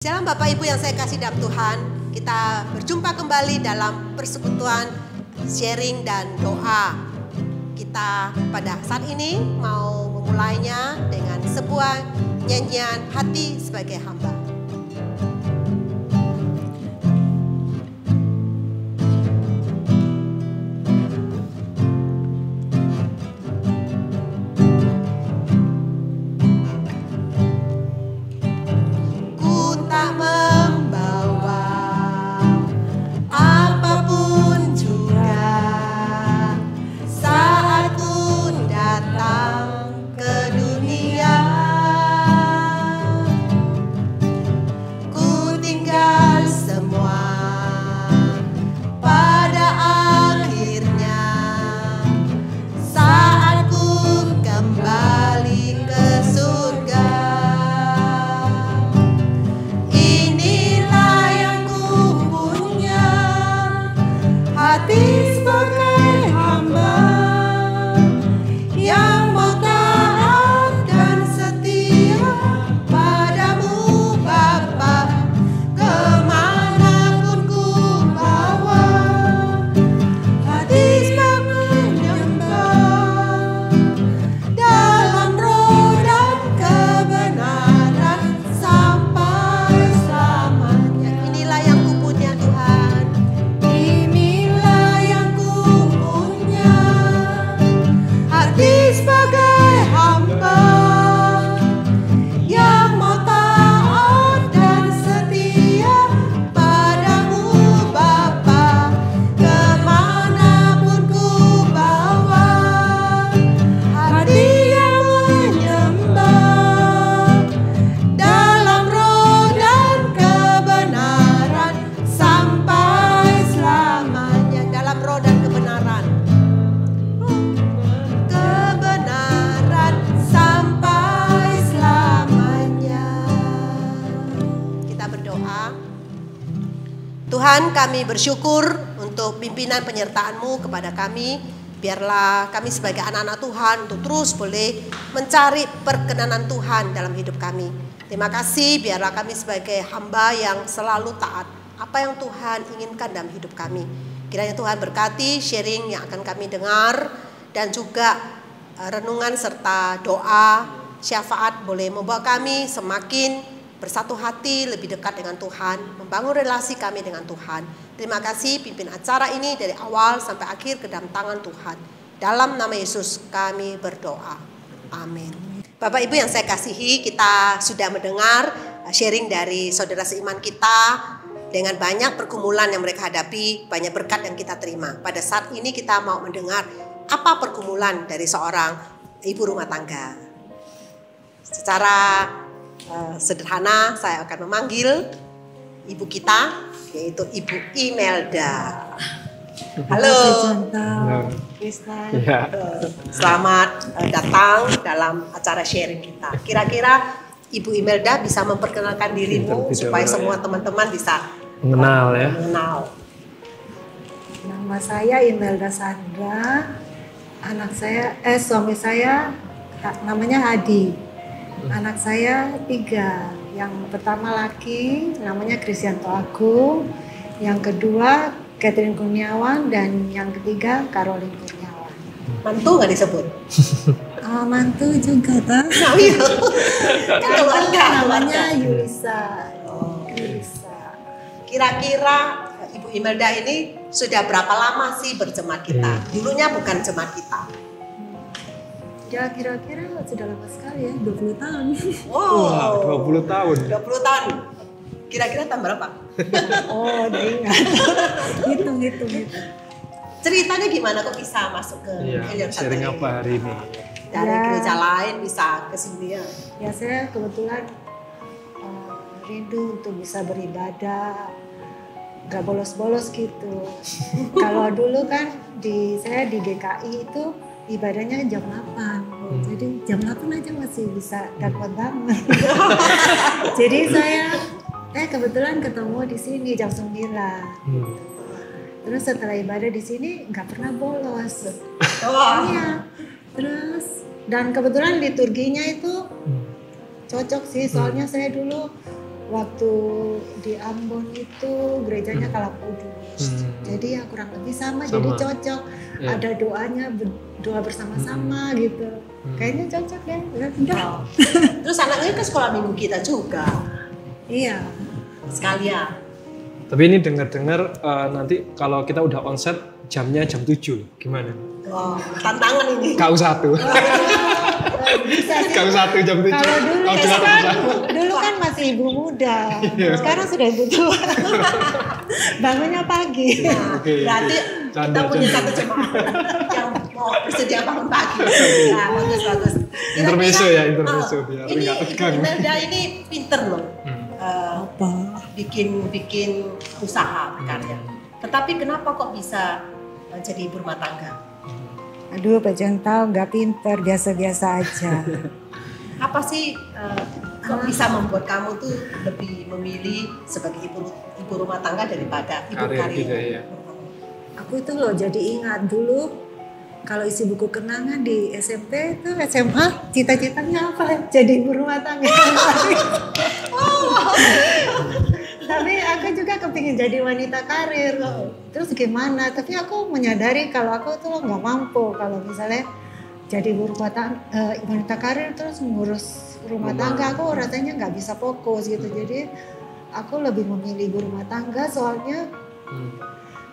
Shalom Bapak Ibu yang saya kasih dalam Tuhan, kita berjumpa kembali dalam persekutuan sharing dan doa. Kita pada saat ini mau memulainya dengan sebuah nyanyian hati sebagai hamba. Tuhan, kami bersyukur untuk pimpinan penyertaan-Mu kepada kami. Biarlah kami sebagai anak-anak Tuhan untuk terus boleh mencari perkenanan Tuhan dalam hidup kami. Terima kasih, biarlah kami sebagai hamba yang selalu taat apa yang Tuhan inginkan dalam hidup kami. Kiranya Tuhan berkati sharing yang akan kami dengar, dan juga renungan serta doa syafaat boleh membawa kami semakin bersatu hati, lebih dekat dengan Tuhan, membangun relasi kami dengan Tuhan. Terima kasih pimpin acara ini dari awal sampai akhir ke dalam tangan Tuhan. Dalam nama Yesus kami berdoa. Amin. Bapak Ibu yang saya kasihi, kita sudah mendengar sharing dari saudara seiman kita dengan banyak pergumulan yang mereka hadapi, banyak berkat yang kita terima. Pada saat ini kita mau mendengar apa pergumulan dari seorang ibu rumah tangga. Secara sederhana saya akan memanggil ibu kita, yaitu Ibu Imelda. Halo. Selamat datang dalam acara sharing kita. Kira-kira Ibu Imelda bisa memperkenalkan dirimu supaya semua teman-teman bisa mengenal ya. Nama saya Imelda Sandra. Suami saya namanya Hadi. Anak saya 3, yang pertama laki namanya Kristianto Agung, yang kedua Catherine Kurniawan, dan yang ketiga Caroline Kurniawan. Mantu nggak disebut? Mantu juga tak? Namanya Yulisa. Yulisa. Kira-kira Ibu Imelda ini sudah berapa lama sih berjemaat kita? Dulunya bukan jemaat kita. Ya kira-kira sudah lama sekali ya, 20 tahun. Wow, 20 tahun. 20 tahun. Kira-kira tahun berapa? Oh, udah ingat. Hitung. Ceritanya gimana kok bisa masuk ke Helion Center? Sharing apa hari ini? Dari gereja lain bisa ke sini ya? Ya saya kebetulan rindu untuk bisa beribadah, gak bolos-bolos gitu. Kalau dulu kan saya di GKI itu ibadahnya jam 8, jadi jam 8 aja masih bisa dapat banget. Jadi saya kebetulan ketemu di sini jam 9. Terus setelah ibadah di sini nggak pernah bolos. Iya. Terus dan kebetulan liturginya itu cocok sih, soalnya saya dulu waktu di Ambon itu gerejanya Kalang Kudus. Jadi ya kurang lebih sama. Jadi cocok. Ya. Ada doanya, doa bersama-sama gitu. Kayaknya cocok ya. Udah. Terus anaknya ke sekolah minggu kita juga. Iya. Sekalian. Tapi ini dengar-dengar nanti kalau kita udah onset jamnya jam 7 gimana? Wah, tantangan ini. KU 1. Bisa sih. KU 1 jam 7. Kalau dulu Kalau kan, dilakukan. dulu kan masih ibu muda. Iya. Sekarang sudah ibu tua. Bangunnya pagi. Nah, Oke, berarti oke. Canda, kita punya canda. satu jemaat yang mau bersedia bangun pagi. Nah, bagus. Intermezzo ya, intermezzo, biar ini nggak tegang. Imelda ini pinter loh. Apa? Bikin usaha berkarya. Tetapi kenapa kok bisa jadi ibu rumah tangga? Aduh, Pak Jan tahu nggak pinter, biasa-biasa aja. Apa sih kok bisa membuat kamu tuh lebih memilih sebagai ibu rumah tangga daripada ibu Karir karir? gitu ya. Aku itu loh jadi ingat dulu kalau isi buku kenangan di SMP itu SMA cita-citanya apa? Jadi ibu rumah tangga. Tapi aku juga kepingin jadi wanita karir. Terus gimana? Tapi aku menyadari kalau aku tuh nggak mampu kalau misalnya jadi ibu rumah tangga, wanita karir terus ngurus rumah tangga, aku rasanya nggak bisa fokus gitu. Jadi aku lebih memilih ibu rumah tangga soalnya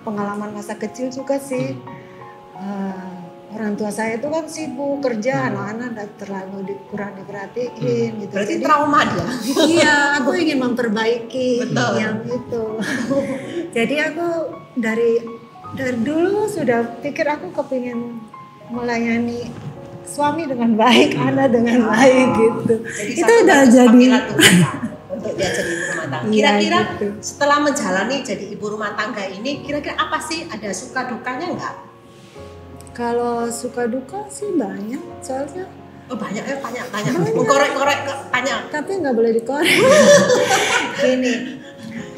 pengalaman masa kecil juga sih. Orang tua saya itu kan sibuk kerja, anak-anak terlalu kurang diperhatiin gitu. Berarti Jadi, trauma dia. iya, aku ingin memperbaiki Betul. yang itu. Jadi aku dari dulu sudah pikir aku kepingin melayani suami dengan baik, anak dengan baik gitu. Jadi Itu satu udah bagus jadi. panggilan Tuhan untuk dia jadi ibu rumah tangga. Iya, Kira-kira gitu. setelah menjalani jadi ibu rumah tangga ini, kira-kira apa sih, ada suka dukanya nggak? Kalau suka duka sih banyak, soalnya Oh banyak ya, banyak. Mengkorek-korek banyak. tapi nggak boleh dikorek. Gini,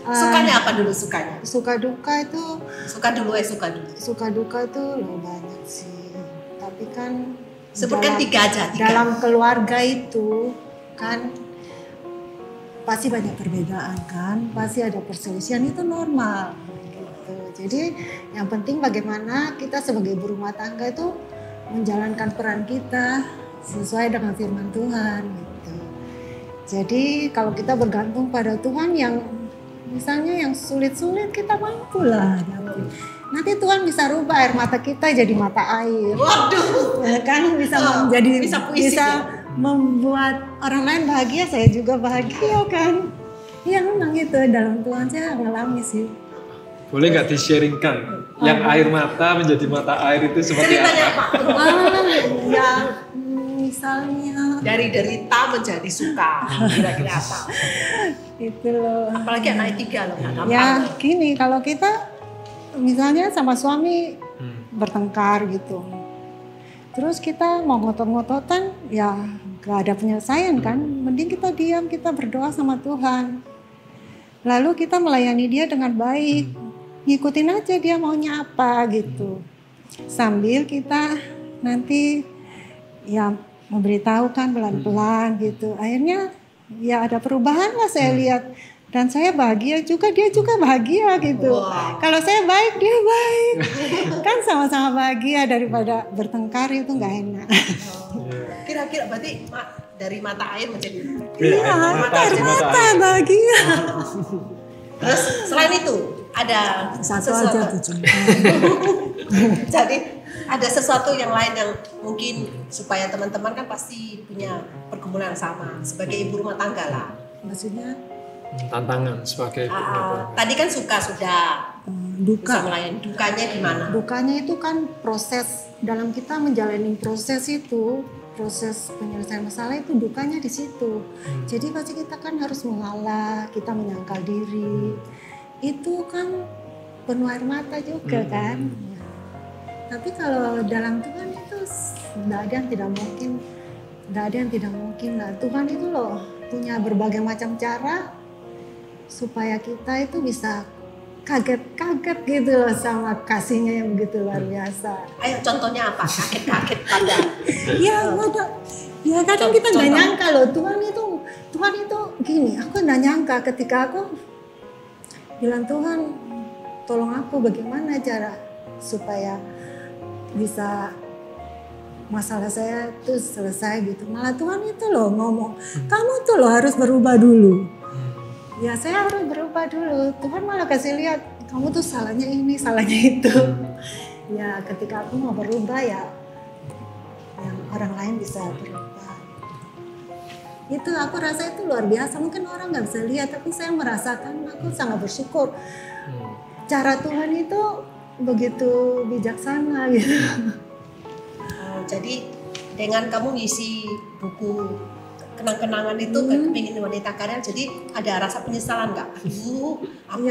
Sukanya apa dulu sukanya? suka duka itu Suka dulu. suka duka itu loh banyak sih. Tapi kan Sebutkan tiga aja. dalam keluarga itu kan pasti banyak perbedaan kan, pasti ada perselisihan, itu normal gitu. Jadi yang penting bagaimana kita sebagai ibu rumah tangga itu menjalankan peran kita sesuai dengan firman Tuhan gitu. Jadi kalau kita bergantung pada Tuhan, yang misalnya yang sulit-sulit kita mampu lah hadapi. Nanti Tuhan bisa rubah air mata kita jadi mata air. Waduh. Ya kan bisa Bisa puisi ya? membuat orang lain bahagia, saya juga bahagia kan. Iya memang itu dalam Tuhan saya ngalami sih. Boleh nggak di-sharingkan yang air mata menjadi mata air itu seperti Ceritanya apa? apa? Ya misalnya Dari derita menjadi suka. Kira-kira apa? itu loh. Apalagi anak 3 loh, nggak gampang. Ya gini, kalau kita misalnya sama suami bertengkar gitu, terus kita mau ngotot-ngototan, ya gak ada penyelesaian kan. Mending kita diam, kita berdoa sama Tuhan, lalu kita melayani dia dengan baik, ngikutin aja dia maunya apa gitu, sambil kita nanti ya memberitahukan pelan-pelan gitu. Akhirnya ya ada perubahan lah saya lihat. Dan saya bahagia juga, dia juga bahagia gitu. Wow. Kalau saya baik, dia baik. Kan sama-sama bahagia, daripada bertengkar itu nggak enak. Kira-kira berarti dari mata air menjadi Iya, air mata bahagia. Terus selain itu ada Satu sesuatu. aja tuh cuma. Jadi ada sesuatu yang lain yang mungkin supaya teman-teman kan pasti punya pergumulan sama sebagai ibu rumah tangga lah. Maksudnya Tantangan sebagai Tadi kan suka sudah bisa duka. melayani, dukanya gimana? Dukanya itu kan proses, dalam kita menjalani proses itu, proses penyelesaian masalah itu dukanya di situ. Jadi pasti kita kan harus mengalah, kita menyangkal diri. Itu kan penuh air mata juga kan. Tapi kalau dalam Tuhan itu tidak ada yang tidak mungkin. Tidak ada yang tidak mungkin lah. Tuhan itu loh punya berbagai macam cara supaya kita itu bisa kaget-kaget gitu loh sama kasihnya yang begitu luar biasa. Ayo contohnya apa? Kaget-kaget pada. Ya ada. Ya kadang kita nggak nyangka loh Tuhan Tuhan itu gini, aku nggak nyangka ketika aku bilang Tuhan tolong aku bagaimana cara supaya bisa masalah saya itu selesai gitu. Malah Tuhan itu loh ngomong, kamu tuh loh harus berubah dulu. Ya saya harus berubah dulu. Tuhan malah kasih lihat, kamu tuh salahnya ini, salahnya itu. Ya ketika aku mau berubah ya, yang orang lain bisa berubah. Itu aku rasa itu luar biasa. Mungkin orang nggak bisa lihat, tapi saya merasakan. Aku sangat bersyukur. Cara Tuhan itu begitu bijaksana gitu. Jadi dengan kamu ngisi buku kenang-kenangan itu kepingin wanita karir, jadi ada rasa penyesalan nggak? Aduh, aku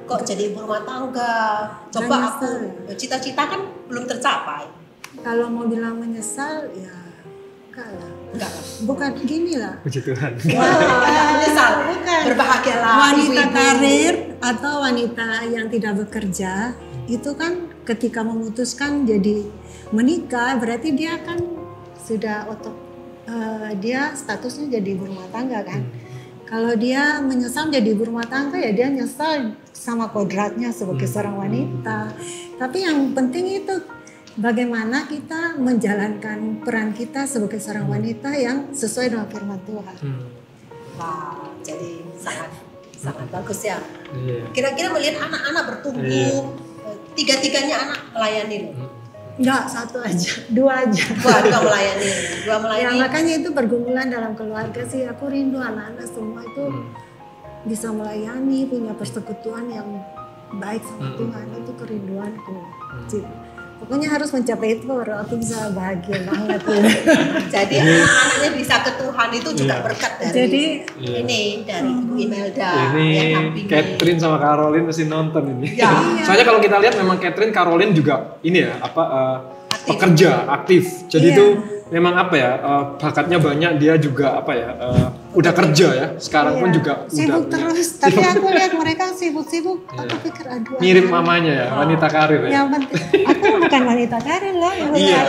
kok jadi ibu rumah tangga. Coba aku cita-cita kan belum tercapai. Kalau mau bilang menyesal ya enggak. Bukan gini lah. Puji Tuhan. Menyesal. Bukan. Berbahagialah Wanita ibu-ibu. karir atau wanita yang tidak bekerja itu kan ketika memutuskan jadi menikah berarti dia kan sudah dia statusnya jadi ibu rumah tangga kan. Kalau dia menyesal jadi ibu rumah tangga ya dia nyesal sama kodratnya sebagai seorang wanita. Tapi yang penting itu bagaimana kita menjalankan peran kita sebagai seorang wanita yang sesuai dengan firman Tuhan. Wah, jadi sangat bagus ya. Iya. Kira-kira melihat anak-anak bertumbuh, tiga-tiganya anak melayani loh. Enggak, satu aja, dua aja. Dua melayani. Ya makanya itu pergumulan dalam keluarga sih. Aku rindu anak-anak semua itu bisa melayani, punya persekutuan yang baik sama Tuhan. Itu kerinduanku. Pokoknya harus mencapai itu baru aku bisa bahagia banget. Jadi anak-anaknya bisa ke Tuhan itu juga berkat dari dari Ibu Imelda Ini yang nampingin. Catherine sama Caroline mesti nonton ini. Ya. Soalnya kalau kita lihat memang Catherine, Caroline juga ini ya pekerja aktif. Jadi itu memang bakatnya banyak, dia juga udah kerja ya. Sekarang pun juga sibuk udah terus. Tapi aku lihat mereka sibuk-sibuk. Aku pikir aduh. mirip mamanya ya, wanita karir ya. Yang penting aku bukan wanita karir loh. Iya.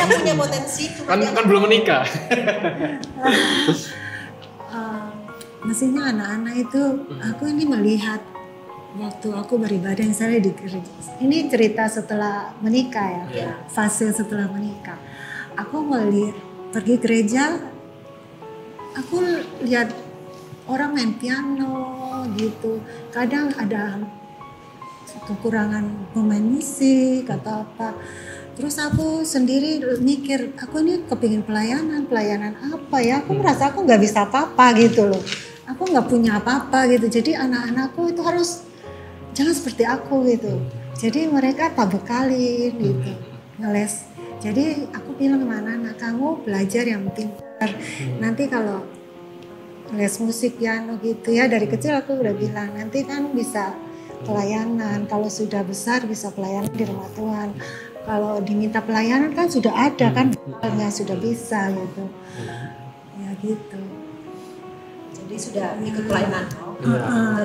Yang punya potensi cuma Kan belum menikah. Maksudnya anak-anak itu aku ini melihat waktu aku beribadah misalnya di gereja. Ini cerita setelah menikah ya. Fase setelah menikah. Aku pergi gereja, aku lihat orang main piano gitu. Kadang ada kekurangan pemain musik atau apa. Terus aku sendiri mikir, aku ini kepingin pelayanan apa ya? Aku merasa aku nggak bisa apa-apa gitu loh. Aku nggak punya apa-apa gitu. Jadi anak-anakku itu harus jangan seperti aku gitu. Jadi mereka tak bekalin gitu, ngeles. Jadi aku bilang sama anak-anak, kamu belajar yang pintar. Nanti kalau les musik piano gitu ya, dari kecil aku udah bilang, nanti kan bisa pelayanan. Kalau sudah besar bisa pelayanan di rumah Tuhan. Kalau diminta pelayanan kan sudah ada kan, sudah bisa gitu. Ya gitu. Jadi sudah ikut pelayanan.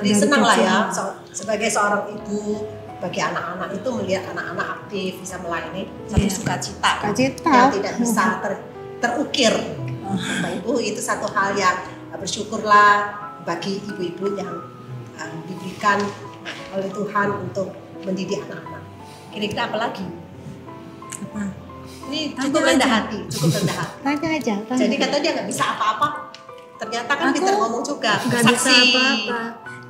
Jadi dari senang lah kecil. ya sebagai seorang ibu, bagi anak-anak itu melihat anak-anak aktif bisa melayani satu sukacita yang tidak bisa terukir. Bapak Ibu, itu satu hal yang bersyukurlah bagi ibu-ibu yang diberikan oleh Tuhan untuk mendidik anak-anak. Kira-kira apa lagi? Apa? Ini cukup rendah hati. Tanya aja. Jadi katanya dia nggak bisa apa-apa. Ternyata kan Aku pintar ngomong juga. Nggak bisa apa-apa.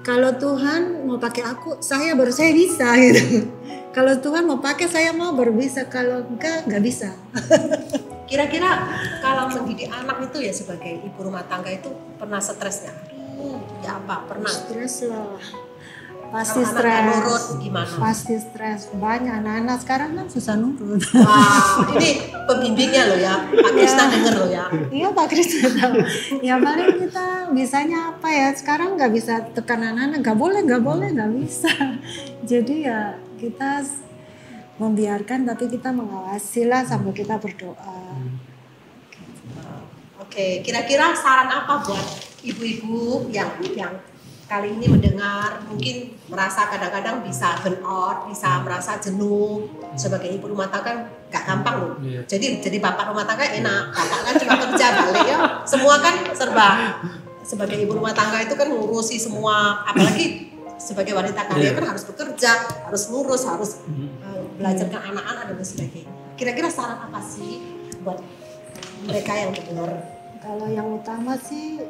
Kalau Tuhan mau pakai aku, saya bisa gitu. Kalau Tuhan mau pakai saya baru bisa. Kalau nggak bisa. Kira-kira kalau mendidik anak itu ya sebagai ibu rumah tangga itu pernah stres nggak? Ya apa? Pernah. Stres lah. Pasti Kalau anak nggak nurut stres. gimana? Pasti stres. Banyak anak-anak sekarang kan susah nurut. Wah, ini pembimbingnya loh ya. Pak Krisna denger loh ya. Iya Pak Krisna tahu. Ya paling kita bisanya apa ya? Sekarang nggak bisa tekan anak-anak. Nggak boleh, nggak bisa. Jadi ya kita membiarkan, tapi kita mengawasi lah sambil kita berdoa. Oke, kira-kira saran apa buat ibu-ibu yang kali ini mendengar, mungkin merasa kadang-kadang bisa burn out, bisa merasa jenuh sebagai ibu rumah tangga, gak gampang loh. Jadi bapak rumah tangga enak, kakak kan cuma kerja balik ya, semua kan serba sebagai ibu rumah tangga itu kan ngurusi semua, apalagi sebagai wanita karir kan harus bekerja, harus ngurus, harus belajar ke anak-anak dan sebagainya. Kira-kira saran apa sih buat mereka yang dengar? Kalau yang utama sih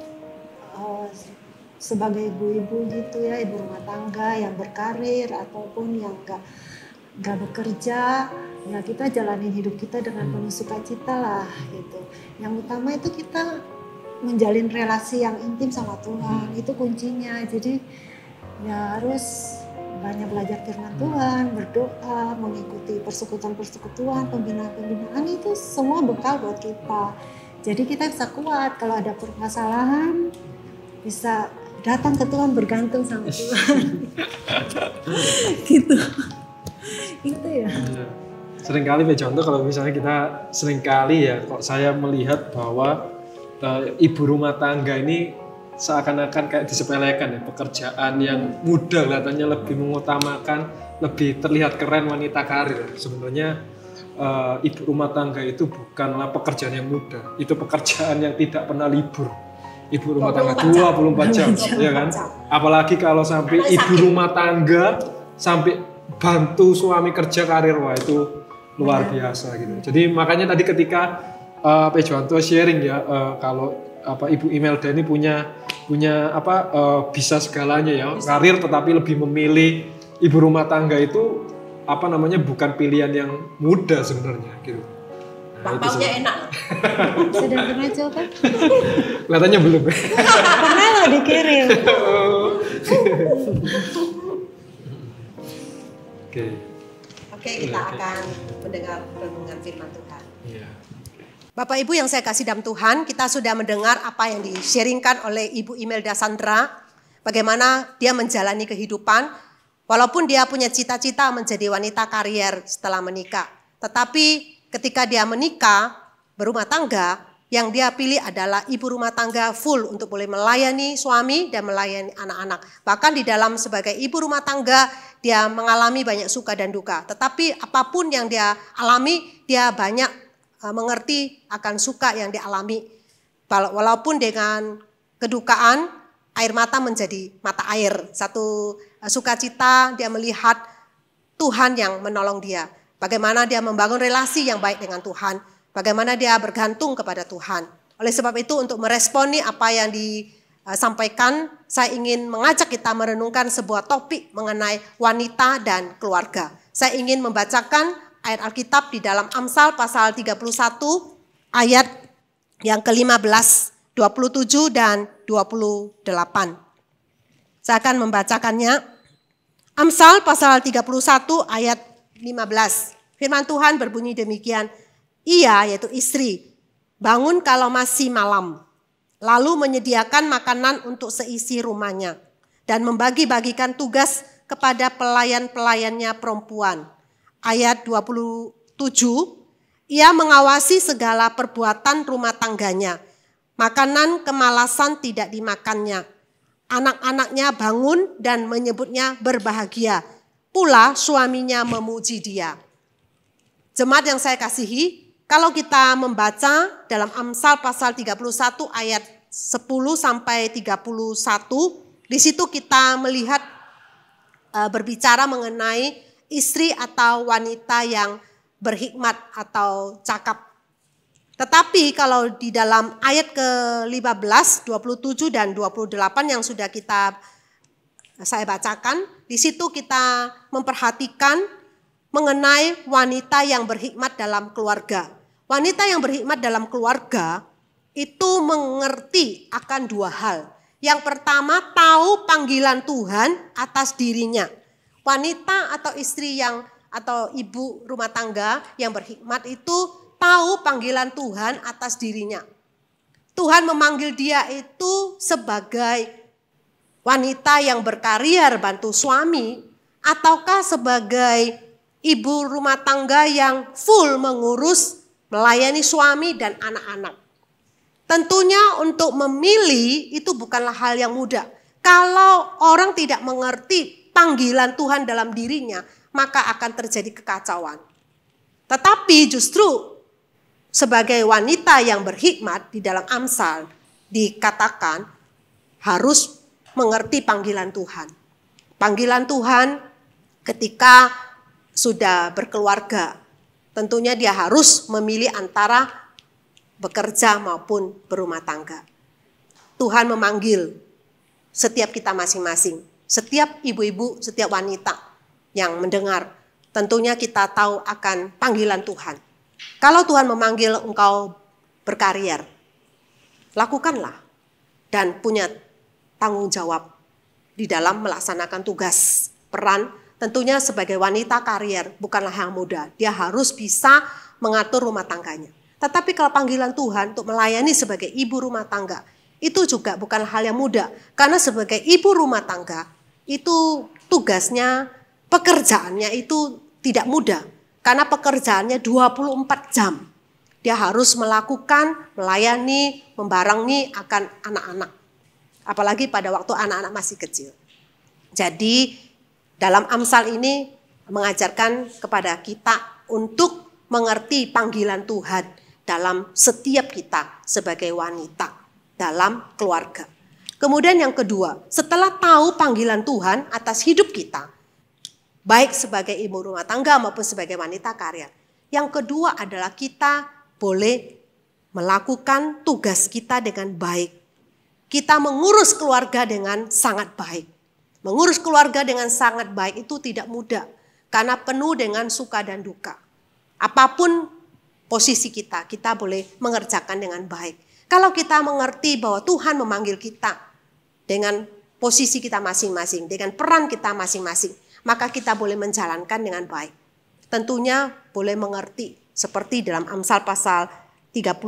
sebagai ibu-ibu gitu ya, ibu rumah tangga yang berkarir ataupun yang nggak bekerja, ya kita jalanin hidup kita dengan penuh sukacita lah gitu. Yang utama itu kita menjalin relasi yang intim sama Tuhan, itu kuncinya. Jadi ya harus banyak belajar firman Tuhan, berdoa, mengikuti persekutuan-persekutuan, pembinaan-pembinaan, itu semua bekal buat kita. Jadi kita bisa kuat kalau ada permasalahan, bisa datang ke Tuhan, bergantung sama Tuhan. Gitu. Itu ya. Seringkali contoh kalau misalnya kita seringkali ya, kok saya melihat bahwa ibu rumah tangga ini seakan-akan kayak disepelekan ya, pekerjaan yang mudah kelihatannya lebih mengutamakan, lebih terlihat keren wanita karir. Sebenarnya ibu rumah tangga itu bukanlah pekerjaan yang mudah, itu pekerjaan yang tidak pernah libur. Ibu rumah tangga 24 jam, ya kan? Apalagi kalau sampai ibu rumah tangga sampai bantu suami kerja karir, wah itu luar biasa gitu. Jadi makanya tadi ketika Pejuanto sharing ya, kalau Ibu Imelda ini punya bisa segalanya ya, karir tetapi lebih memilih ibu rumah tangga itu bukan pilihan yang mudah sebenarnya gitu. Baunya enak. Sudah pernah coba? Kelihatannya belum. Pernah lah dikirim. Oke, kita akan mendengar renungan firman Tuhan. Iya. Bapak Ibu yang saya kasih dalam Tuhan, kita sudah mendengar apa yang di-sharingkan oleh Ibu Imelda Sandra, bagaimana dia menjalani kehidupan, walaupun dia punya cita-cita menjadi wanita karier setelah menikah. Tetapi ketika dia menikah, berumah tangga, yang dia pilih adalah ibu rumah tangga full untuk boleh melayani suami dan melayani anak-anak. Bahkan di dalam sebagai ibu rumah tangga, dia mengalami banyak suka dan duka. Tetapi apapun yang dia alami, dia banyak mengerti akan suka yang dialami. Walaupun dengan kedukaan, air mata menjadi mata air. Satu sukacita dia melihat Tuhan yang menolong dia. Bagaimana dia membangun relasi yang baik dengan Tuhan. Bagaimana dia bergantung kepada Tuhan. Oleh sebab itu untuk meresponi apa yang disampaikan, saya ingin mengajak kita merenungkan sebuah topik mengenai wanita dan keluarga. Saya ingin membacakan ayat Alkitab di dalam Amsal pasal 31 ayat yang ke-15, 27 dan 28. Saya akan membacakannya. Amsal pasal 31 ayat 15. Firman Tuhan berbunyi demikian. Ia, yaitu istri, bangun kalau masih malam, lalu menyediakan makanan untuk seisi rumahnya, dan membagi-bagikan tugas kepada pelayan-pelayannya perempuan. Ayat 27, ia mengawasi segala perbuatan rumah tangganya, makanan kemalasan tidak dimakannya. Anak-anaknya bangun dan menyebutnya berbahagia, pula suaminya memuji dia. Jemaat yang saya kasihi, kalau kita membaca dalam Amsal pasal 31 ayat 10 sampai 31, di situ kita melihat berbicara mengenai istri atau wanita yang berhikmat atau cakap. Tetapi kalau di dalam ayat ke-15, 27 dan 28 yang sudah saya bacakan, di situ kita memperhatikan mengenai wanita yang berhikmat dalam keluarga. Wanita yang berhikmat dalam keluarga itu mengerti akan dua hal. Yang pertama, tahu panggilan Tuhan atas dirinya. Wanita atau istri atau ibu rumah tangga yang berhikmat itu tahu panggilan Tuhan atas dirinya. Tuhan memanggil dia itu sebagai wanita yang berkarier bantu suami, ataukah sebagai ibu rumah tangga yang full mengurus, melayani suami dan anak-anak. Tentunya untuk memilih itu bukanlah hal yang mudah. Kalau orang tidak mengerti panggilan Tuhan dalam dirinya, maka akan terjadi kekacauan. Tetapi justru sebagai wanita yang berhikmat di dalam Amsal dikatakan harus mengerti panggilan Tuhan. Panggilan Tuhan ketika sudah berkeluarga, tentunya dia harus memilih antara bekerja maupun berumah tangga. Tuhan memanggil setiap kita masing-masing, setiap ibu-ibu, setiap wanita yang mendengar. Tentunya kita tahu akan panggilan Tuhan. Kalau Tuhan memanggil engkau berkarier, lakukanlah dan punya tanggung jawab di dalam melaksanakan tugas peran. Tentunya sebagai wanita karier bukanlah yang mudah. Dia harus bisa mengatur rumah tangganya. Tetapi kalau panggilan Tuhan untuk melayani sebagai ibu rumah tangga, itu juga bukan hal yang mudah. Karena sebagai ibu rumah tangga, itu tugasnya, pekerjaannya itu tidak mudah. Karena pekerjaannya 24 jam. Dia harus melakukan, melayani, membarengi akan anak-anak. Apalagi pada waktu anak-anak masih kecil. Jadi dalam Amsal ini mengajarkan kepada kita untuk mengerti panggilan Tuhan dalam setiap kita sebagai wanita dalam keluarga. Kemudian yang kedua, setelah tahu panggilan Tuhan atas hidup kita, baik sebagai ibu rumah tangga maupun sebagai wanita karier. Yang kedua adalah kita boleh melakukan tugas kita dengan baik. Kita mengurus keluarga dengan sangat baik. Mengurus keluarga dengan sangat baik itu tidak mudah karena penuh dengan suka dan duka. Apapun posisi kita, kita boleh mengerjakan dengan baik. Kalau kita mengerti bahwa Tuhan memanggil kita dengan posisi kita masing-masing, dengan peran kita masing-masing, maka kita boleh menjalankan dengan baik. Tentunya boleh mengerti seperti dalam Amsal pasal 31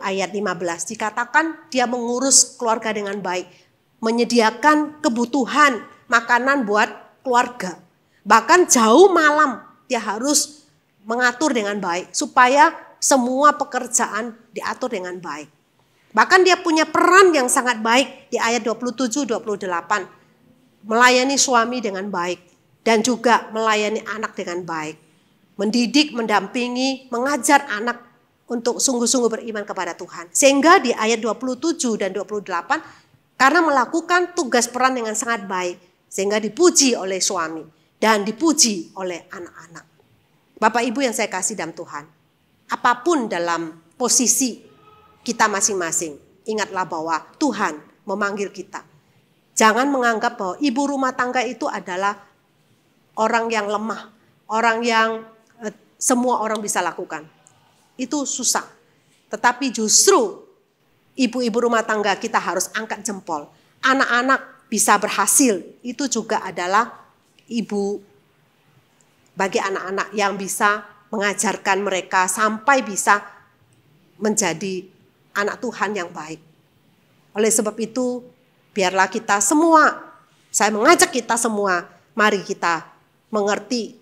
ayat 15 dikatakan dia mengurus keluarga dengan baik, menyediakan kebutuhan makanan buat keluarga. Bahkan jauh malam dia harus mengatur dengan baik supaya semua pekerjaan diatur dengan baik. Bahkan dia punya peran yang sangat baik di ayat 27-28. Melayani suami dengan baik dan juga melayani anak dengan baik. Mendidik, mendampingi, mengajar anak untuk sungguh-sungguh beriman kepada Tuhan. Sehingga di ayat 27 dan 28 karena melakukan tugas peran dengan sangat baik. Sehingga dipuji oleh suami dan dipuji oleh anak-anak. Bapak Ibu yang saya kasih dalam Tuhan. Apapun dalam posisi kita masing-masing. Ingatlah bahwa Tuhan memanggil kita. Jangan menganggap bahwa ibu rumah tangga itu adalah orang yang lemah. Orang yang semua orang bisa lakukan. Itu susah. Tetapi justru ibu-ibu rumah tangga kita harus angkat jempol. Anak-anak bisa berhasil, itu juga adalah ibu bagi anak-anak yang bisa mengajarkan mereka sampai bisa menjadi anak Tuhan yang baik. Oleh sebab itu, biarlah kita semua, saya mengajak kita semua, mari kita mengerti,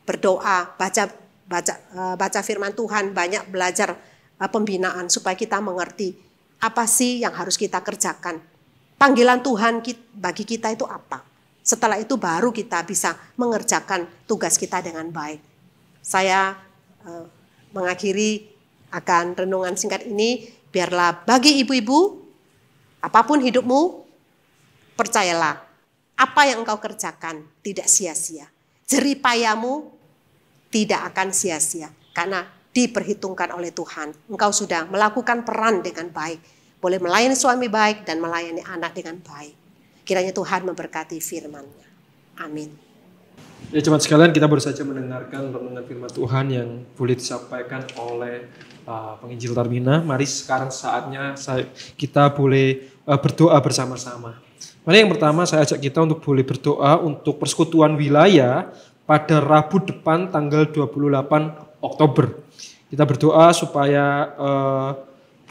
berdoa, baca firman Tuhan, banyak belajar pembinaan supaya kita mengerti apa sih yang harus kita kerjakan. Panggilan Tuhan bagi kita itu apa? Setelah itu baru kita bisa mengerjakan tugas kita dengan baik. Saya mengakhiri akan renungan singkat ini. Biarlah bagi ibu-ibu, apapun hidupmu, percayalah apa yang engkau kerjakan tidak sia-sia. Jerih payahmu tidak akan sia-sia karena diperhitungkan oleh Tuhan. Engkau sudah melakukan peran dengan baik. Boleh melayani suami baik dan melayani anak dengan baik. Kiranya Tuhan memberkati firman-Nya. Amin. Ya jemaat sekalian, kita baru saja mendengarkan renungan firman Tuhan yang boleh disampaikan oleh penginjil Tarmina. Mari sekarang saatnya kita boleh berdoa bersama-sama. Mari yang pertama saya ajak kita untuk boleh berdoa untuk persekutuan wilayah pada Rabu depan tanggal 28 Oktober. Kita berdoa supaya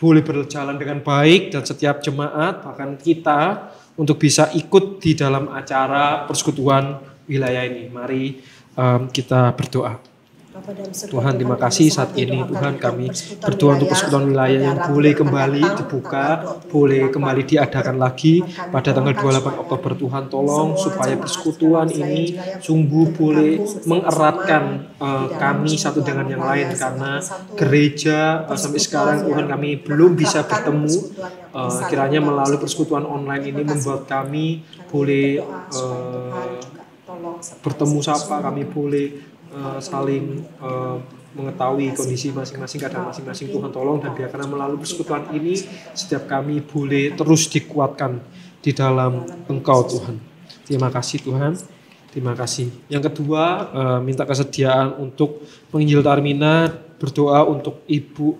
boleh berjalan dengan baik dan setiap jemaat bahkan kita untuk bisa ikut di dalam acara persekutuan wilayah ini. Mari kita berdoa. Bapa dalam surga, Tuhan, terima kami kasih sangat saat ini mendoakan Tuhan untuk kami persekutuan berdoa untuk wilayah persekutuan wilayah yang pada boleh Rabu kembali akan datang, dibuka, tanggal 28 boleh kembali diadakan lagi Tuhan, kami pada tanggal doakan 28 Oktober. Tuhan tolong semua supaya jemaat persekutuan dalam ini wilayah sungguh untuk boleh bergabung bersama-sama mengeratkan di dalam kami satu persekutuan dengan yang wilayah lain, sebagai karena satu gereja sampai persekutuan sekarang Tuhan yang kami belum bisa mengakrabkan, bertemu. persekutuan yang bisa Kiranya membangun melalui satu persekutuan sama lain. online ini Terima kasih. membuat kami Kami boleh berdoa supaya Tuhan juga tolong sertai bertemu satu sapa, kami boleh saling mengetahui Terima kasih. kondisi masing-masing, keadaan masing-masing. Tuhan tolong, dan biarkan melalui persekutuan ini setiap kami boleh terus dikuatkan di dalam Engkau Tuhan. Terima kasih Tuhan. Terima kasih. Yang kedua, minta kesediaan untuk penginjil Tarmina, berdoa untuk Ibu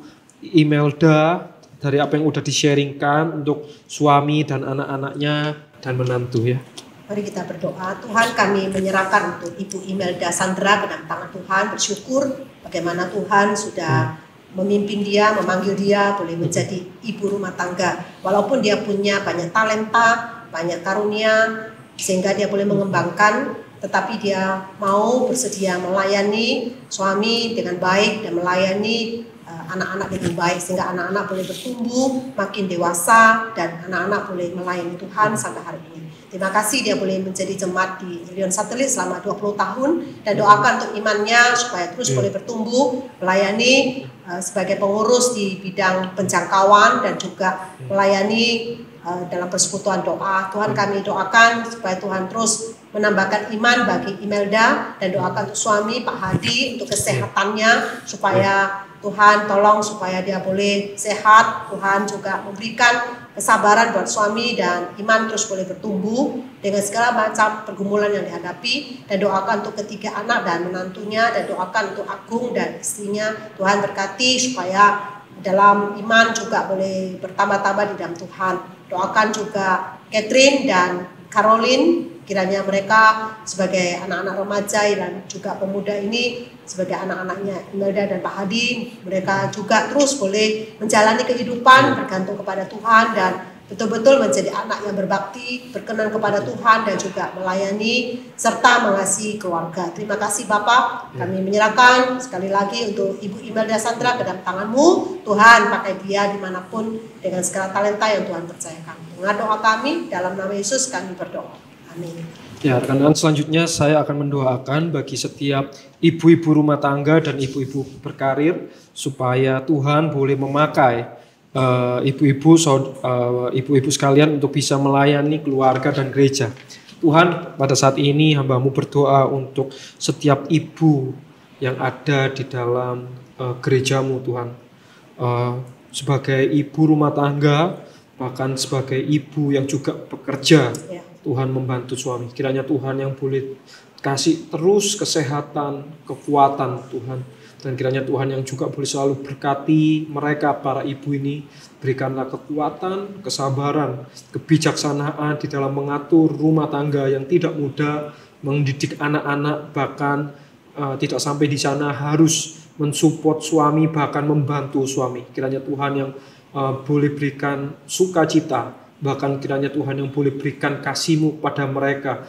Imelda dari apa yang udah di-sharingkan untuk suami dan anak-anaknya dan menantu ya. Mari kita berdoa. Tuhan, kami menyerahkan untuk Ibu Imelda Sandra ke dalam tangan Tuhan, bersyukur bagaimana Tuhan sudah memimpin dia, memanggil dia boleh menjadi ibu rumah tangga. Walaupun dia punya banyak talenta, banyak karunia, sehingga dia boleh mengembangkan, tetapi dia mau bersedia melayani suami dengan baik dan melayani anak-anak dengan baik, sehingga anak-anak boleh bertumbuh makin dewasa dan anak-anak boleh melayani Tuhan sampai hari ini. Terima kasih dia boleh menjadi jemaat di Ilion Satelit selama 20 tahun, dan doakan untuk imannya supaya terus boleh bertumbuh melayani sebagai pengurus di bidang penjangkauan dan juga melayani dalam persekutuan doa. Tuhan, kami doakan supaya Tuhan terus menambahkan iman bagi Imelda, dan doakan untuk suami Pak Hadi untuk kesehatannya, supaya Tuhan tolong supaya dia boleh sehat. Tuhan juga memberikan kesabaran buat suami dan iman terus boleh bertumbuh dengan segala macam pergumulan yang dihadapi, dan doakan untuk ketiga anak dan menantunya, dan doakan untuk Agung dan istrinya. Tuhan berkati supaya dalam iman juga boleh bertambah-tambah di dalam Tuhan. Doakan juga Catherine dan Caroline, kiranya mereka sebagai anak-anak remaja dan juga pemuda ini sebagai anak-anaknya Imelda dan Pak Hadi, mereka juga terus boleh menjalani kehidupan bergantung kepada Tuhan dan betul-betul menjadi anak yang berbakti, berkenan kepada Tuhan, dan juga melayani serta mengasihi keluarga. Terima kasih Bapak, kami menyerahkan sekali lagi untuk Ibu Imelda Sandra ke dalam tangan-Mu. Tuhan, pakai dia dimanapun dengan segala talenta yang Tuhan percayakan. Dengar doa kami, dalam nama Yesus kami berdoa. Amin. Ya, rekan-rekan, selanjutnya saya akan mendoakan bagi setiap ibu-ibu rumah tangga dan ibu-ibu berkarir supaya Tuhan boleh memakai ibu-ibu sekalian untuk bisa melayani keluarga dan gereja. Tuhan, pada saat ini hamba-Mu berdoa untuk setiap ibu yang ada di dalam gereja-Mu Tuhan, sebagai ibu rumah tangga, bahkan sebagai ibu yang juga bekerja. Tuhan membantu suami. Kiranya Tuhan yang boleh kasih terus kesehatan, kekuatan Tuhan. Dan kiranya Tuhan yang juga boleh selalu berkati mereka, para ibu ini. Berikanlah kekuatan, kesabaran, kebijaksanaan di dalam mengatur rumah tangga yang tidak mudah, mendidik anak-anak, bahkan tidak sampai di sana harus mensupport suami, bahkan membantu suami. Kiranya Tuhan yang boleh berikan sukacita, bahkan kiranya Tuhan yang boleh berikan kasih-Mu pada mereka,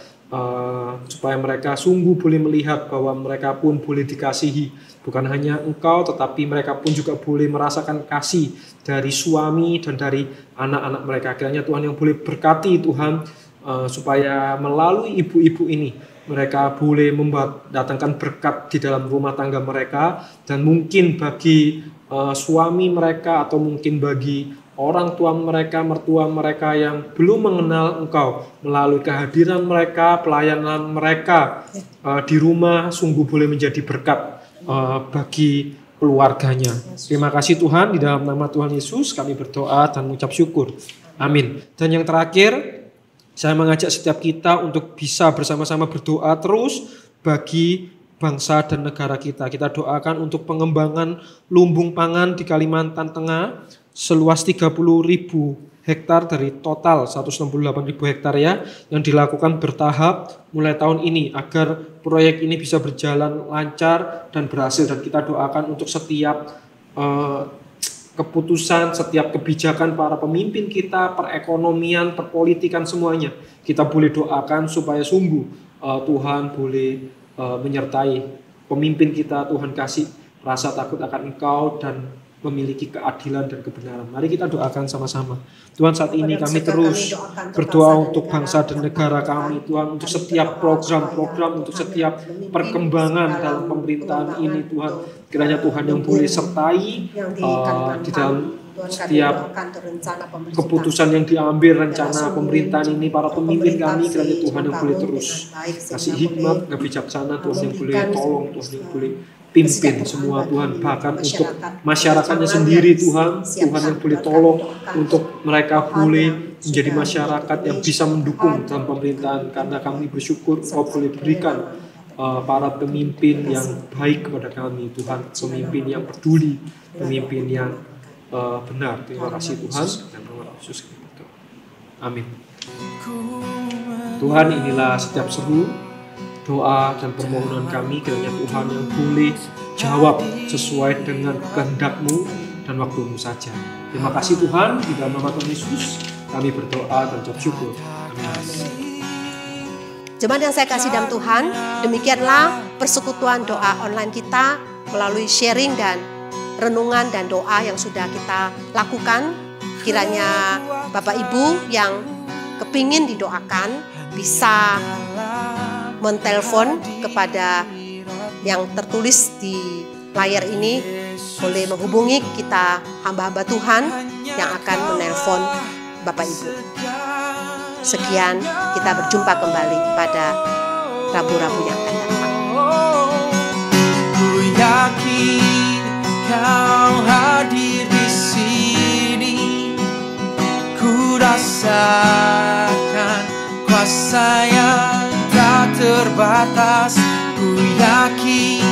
supaya mereka sungguh boleh melihat bahwa mereka pun boleh dikasihi, bukan hanya Engkau, tetapi mereka pun juga boleh merasakan kasih dari suami dan dari anak-anak mereka. Kiranya Tuhan yang boleh berkati Tuhan, supaya melalui ibu-ibu ini mereka boleh mendatangkan berkat di dalam rumah tangga mereka, dan mungkin bagi suami mereka atau mungkin bagi orang tua mereka, mertua mereka yang belum mengenal Engkau, melalui kehadiran mereka, pelayanan mereka di rumah sungguh boleh menjadi berkat bagi keluarganya. Terima kasih Tuhan, di dalam nama Tuhan Yesus kami berdoa dan mengucap syukur. Amin. Dan yang terakhir, saya mengajak setiap kita untuk bisa bersama-sama berdoa terus bagi bangsa dan negara kita. Kita doakan untuk pengembangan lumbung pangan di Kalimantan Tengah seluas 30.000 hektar dari total 168.000 hektar ya, yang dilakukan bertahap mulai tahun ini agar proyek ini bisa berjalan lancar dan berhasil. Dan kita doakan untuk setiap keputusan, setiap kebijakan para pemimpin kita, perekonomian, perpolitikan semuanya, kita boleh doakan supaya sungguh Tuhan boleh menyertai pemimpin kita. Tuhan kasih rasa takut akan Engkau dan memiliki keadilan dan kebenaran. Mari kita doakan sama-sama. Tuhan, saat ini kami terus berdoa untuk bangsa dan negara kami. Tuhan, untuk setiap program-program, untuk setiap perkembangan dalam pemerintahan ini, Tuhan, kiranya Tuhan yang boleh sertai di dalam setiap keputusan yang diambil, rencana pemerintahan ini, para pemimpin kami, kiranya Tuhan yang boleh terus kasih hikmat, kebijaksanaan, Tuhan yang boleh tolong, Tuhan yang boleh pimpin semua, Tuhan, bahkan untuk masyarakatnya sendiri, Tuhan yang boleh tolong untuk mereka boleh menjadi masyarakat yang bisa mendukung dalam pemerintahan, karena kami bersyukur Engkau boleh berikan para pemimpin yang baik kepada kami, Tuhan, pemimpin yang peduli, pemimpin yang benar. Terima kasih Tuhan, dan nama Yesus kita berdoa. Amin. Tuhan, inilah setiap seru doa dan permohonan kami, kiranya Tuhan yang boleh jawab sesuai dengan kehendak-Mu dan waktu-Mu saja. Terima kasih Tuhan, di dalam nama Tuhan Yesus kami berdoa dan ucap syukur. Amin. Jemaat yang saya kasih dalam Tuhan, demikianlah persekutuan doa online kita melalui sharing dan renungan dan doa yang sudah kita lakukan. Kiranya Bapak Ibu yang kepingin didoakan bisa menelpon kepada yang tertulis di layar ini, boleh menghubungi kita hamba-hamba Tuhan yang akan menelpon Bapak Ibu. Sekian, kita berjumpa kembali pada Rabu-Rabu yang akan datang. Ku yakin Kau hadir di sini, ku rasakan kuasa yang tak terbatas. Ku yakin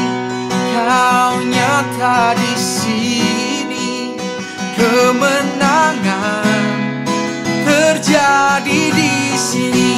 Kau nyata di sini, kemenangan terjadi di sini.